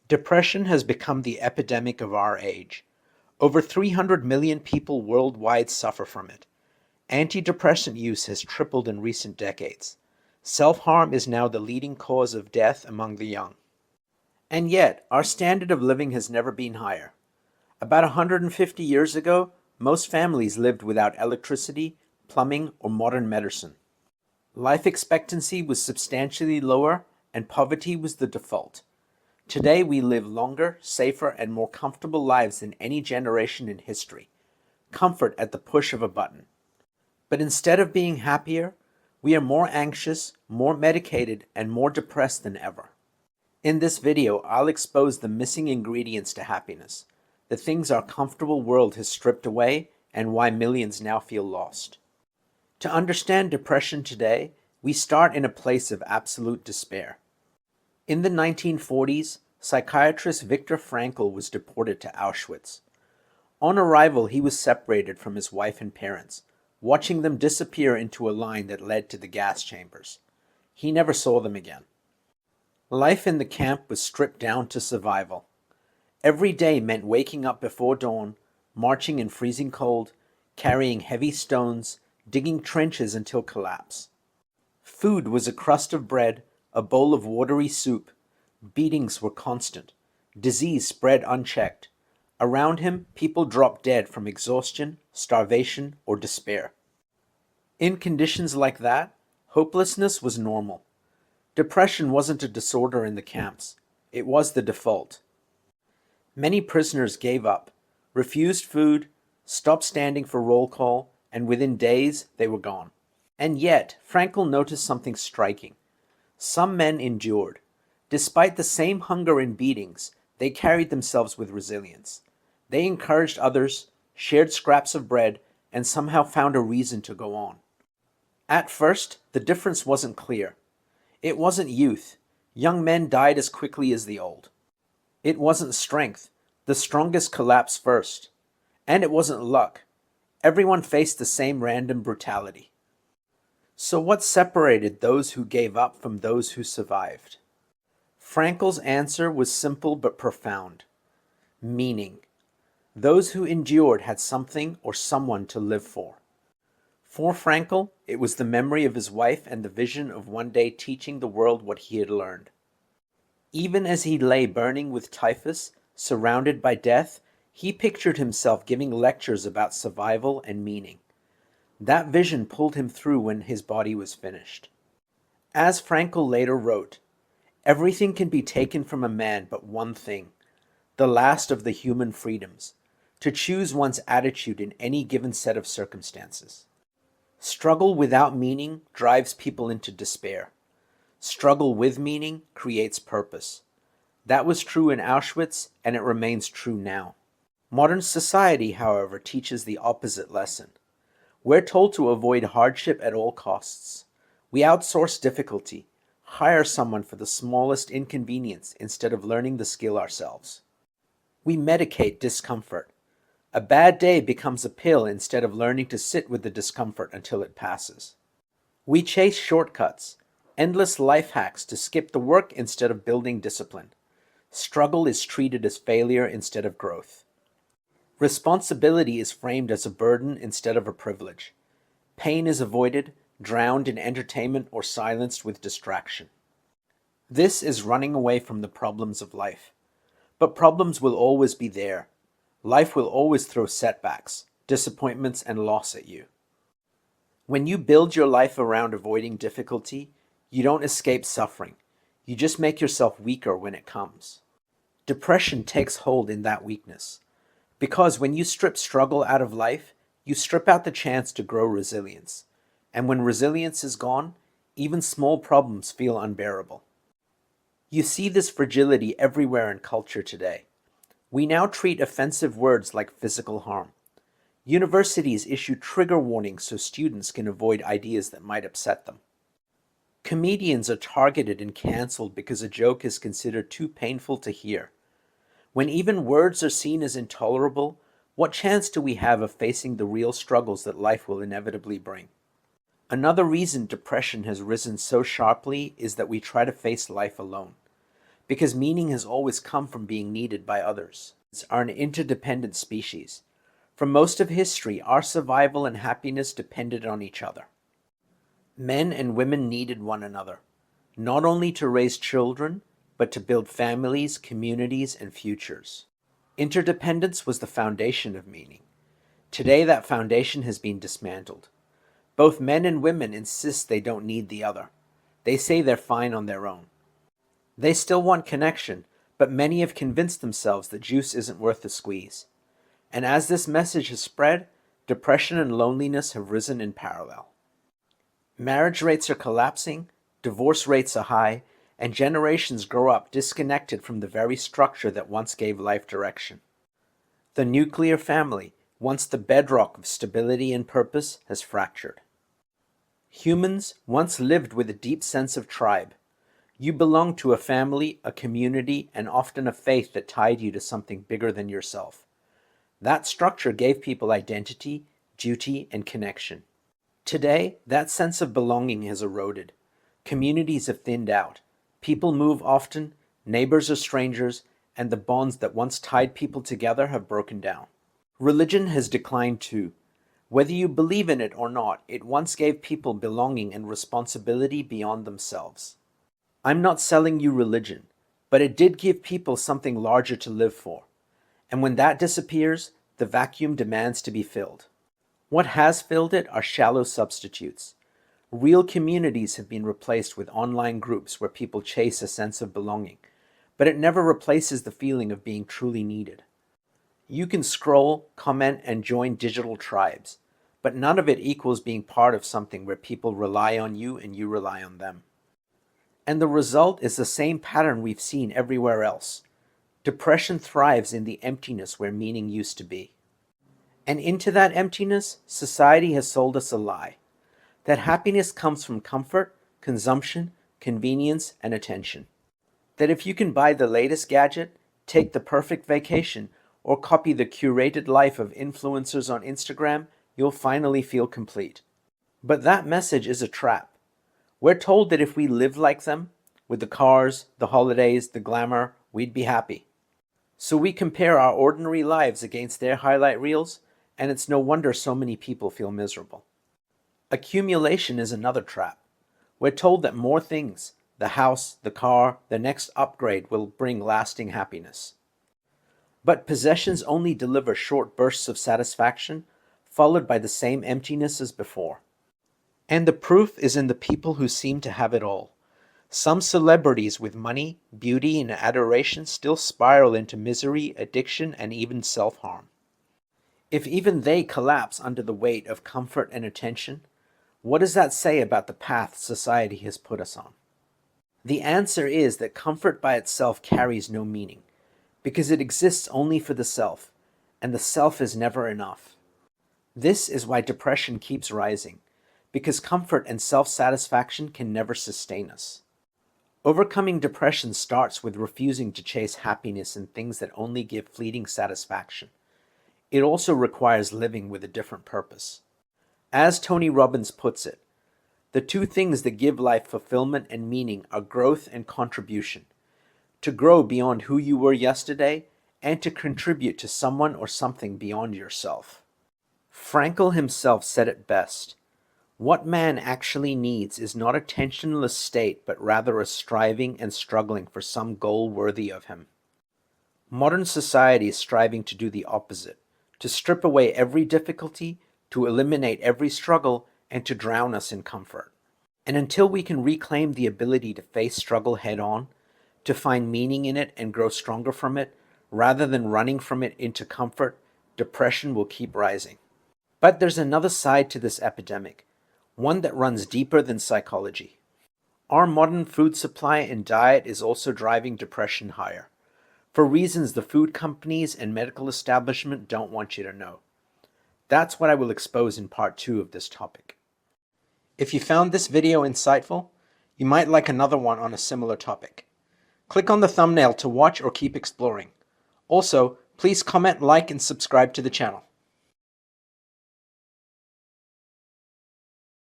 Depression has become the epidemic of our age. Over 300 million people worldwide suffer from it. Antidepressant use has tripled in recent decades. Self-harm is now the leading cause of death among the young. And yet, our standard of living has never been higher. About 150 years ago, most families lived without electricity, plumbing, or modern medicine. Life expectancy was substantially lower, and poverty was the default. Today we live longer, safer, and more comfortable lives than any generation in history. Comfort at the push of a button. But instead of being happier, we are more anxious, more medicated, and more depressed than ever. In this video, I'll expose the missing ingredients to happiness, the things our comfortable world has stripped away, and why millions now feel lost. To understand depression today, we start in a place of absolute despair. In the 1940s, psychiatrist Viktor Frankl was deported to Auschwitz. On arrival, he was separated from his wife and parents, watching them disappear into a line that led to the gas chambers. He never saw them again. Life in the camp was stripped down to survival. Every day meant waking up before dawn, marching in freezing cold, carrying heavy stones, digging trenches until collapse. Food was a crust of bread, a bowl of watery soup. Beatings were constant. Disease spread unchecked. Around him, people dropped dead from exhaustion, starvation, or despair. In conditions like that, hopelessness was normal. Depression wasn't a disorder in the camps. It was the default. Many prisoners gave up, refused food, stopped standing for roll call, and within days they were gone. And yet, Frankl noticed something striking. Some men endured. Despite the same hunger and beatings, they carried themselves with resilience. They encouraged others, shared scraps of bread, and somehow found a reason to go on. At first, the difference wasn't clear. It wasn't youth. Young men died as quickly as the old. It wasn't strength. The strongest collapsed first. And it wasn't luck. Everyone faced the same random brutality. So what separated those who gave up from those who survived? Frankl's answer was simple but profound. Meaning. Those who endured had something or someone to live for. For Frankl, it was the memory of his wife and the vision of one day teaching the world what he had learned. Even as he lay burning with typhus, surrounded by death, he pictured himself giving lectures about survival and meaning. That vision pulled him through when his body was finished. As Frankl later wrote, "Everything can be taken from a man but one thing, the last of the human freedoms, to choose one's attitude in any given set of circumstances." Struggle without meaning drives people into despair. Struggle with meaning creates purpose. That was true in Auschwitz, and it remains true now. Modern society, however, teaches the opposite lesson. We're told to avoid hardship at all costs. We outsource difficulty, hire someone for the smallest inconvenience instead of learning the skill ourselves. We medicate discomfort. A bad day becomes a pill instead of learning to sit with the discomfort until it passes. We chase shortcuts, endless life hacks to skip the work instead of building discipline. Struggle is treated as failure instead of growth. Responsibility is framed as a burden instead of a privilege. Pain is avoided, drowned in entertainment, or silenced with distraction. This is running away from the problems of life. But problems will always be there. Life will always throw setbacks, disappointments, and loss at you. When you build your life around avoiding difficulty, you don't escape suffering. You just make yourself weaker when it comes. Depression takes hold in that weakness. Because when you strip struggle out of life, you strip out the chance to grow resilience. And when resilience is gone, even small problems feel unbearable. You see this fragility everywhere in culture today. We now treat offensive words like physical harm. Universities issue trigger warnings so students can avoid ideas that might upset them. Comedians are targeted and canceled because a joke is considered too painful to hear. When even words are seen as intolerable, what chance do we have of facing the real struggles that life will inevitably bring? Another reason depression has risen so sharply is that we try to face life alone. because meaning has always come from being needed by others. Humans are an interdependent species. For most of history, our survival and happiness depended on each other. Men and women needed one another, not only to raise children, but to build families, communities, and futures. Interdependence was the foundation of meaning. Today, that foundation has been dismantled. Both men and women insist they don't need the other. They say they're fine on their own. They still want connection, but many have convinced themselves that juice isn't worth the squeeze. And as this message has spread, depression and loneliness have risen in parallel. Marriage rates are collapsing, divorce rates are high, and generations grow up disconnected from the very structure that once gave life direction. The nuclear family, once the bedrock of stability and purpose, has fractured. Humans once lived with a deep sense of tribe. You belonged to a family, a community, and often a faith that tied you to something bigger than yourself. That structure gave people identity, duty, and connection. Today, that sense of belonging has eroded. Communities have thinned out. People move often, neighbors are strangers, and the bonds that once tied people together have broken down. Religion has declined too. Whether you believe in it or not, it once gave people belonging and responsibility beyond themselves. I'm not selling you religion, but it did give people something larger to live for. And when that disappears, the vacuum demands to be filled. What has filled it are shallow substitutes. Real communities have been replaced with online groups where people chase a sense of belonging, but it never replaces the feeling of being truly needed. You can scroll, comment, and join digital tribes, but none of it equals being part of something where people rely on you and you rely on them. And the result is the same pattern we've seen everywhere else. Depression thrives in the emptiness where meaning used to be. And into that emptiness, society has sold us a lie. That happiness comes from comfort, consumption, convenience, and attention. That if you can buy the latest gadget, take the perfect vacation, or copy the curated life of influencers on Instagram, you'll finally feel complete. But that message is a trap. We're told that if we live like them, with the cars, the holidays, the glamour, we'd be happy. So we compare our ordinary lives against their highlight reels, and it's no wonder so many people feel miserable. Accumulation is another trap. We're told that more things, the house, the car, the next upgrade, will bring lasting happiness. But possessions only deliver short bursts of satisfaction, followed by the same emptiness as before. And the proof is in the people who seem to have it all. Some celebrities with money, beauty, and adoration still spiral into misery, addiction, and even self-harm. If even they collapse under the weight of comfort and attention, what does that say about the path society has put us on? The answer is that comfort by itself carries no meaning, because it exists only for the self, and the self is never enough. This is why depression keeps rising, because comfort and self-satisfaction can never sustain us. Overcoming depression starts with refusing to chase happiness in things that only give fleeting satisfaction. It also requires living with a different purpose. As Tony Robbins puts it, the two things that give life fulfillment and meaning are growth and contribution. To grow beyond who you were yesterday, and to contribute to someone or something beyond yourself. Frankl himself said it best. What man actually needs is not a tensionless state, but rather a striving and struggling for some goal worthy of him. Modern society is striving to do the opposite, to strip away every difficulty, to eliminate every struggle, and to drown us in comfort. And until we can reclaim the ability to face struggle head on, to find meaning in it and grow stronger from it, rather than running from it into comfort, depression will keep rising. But there's another side to this epidemic, one that runs deeper than psychology. Our modern food supply and diet is also driving depression higher, for reasons the food companies and medical establishment don't want you to know. That's what I will expose in part 2 of this topic. If you found this video insightful, you might like another one on a similar topic. Click on the thumbnail to watch or keep exploring. Also, please comment, like, and subscribe to the channel.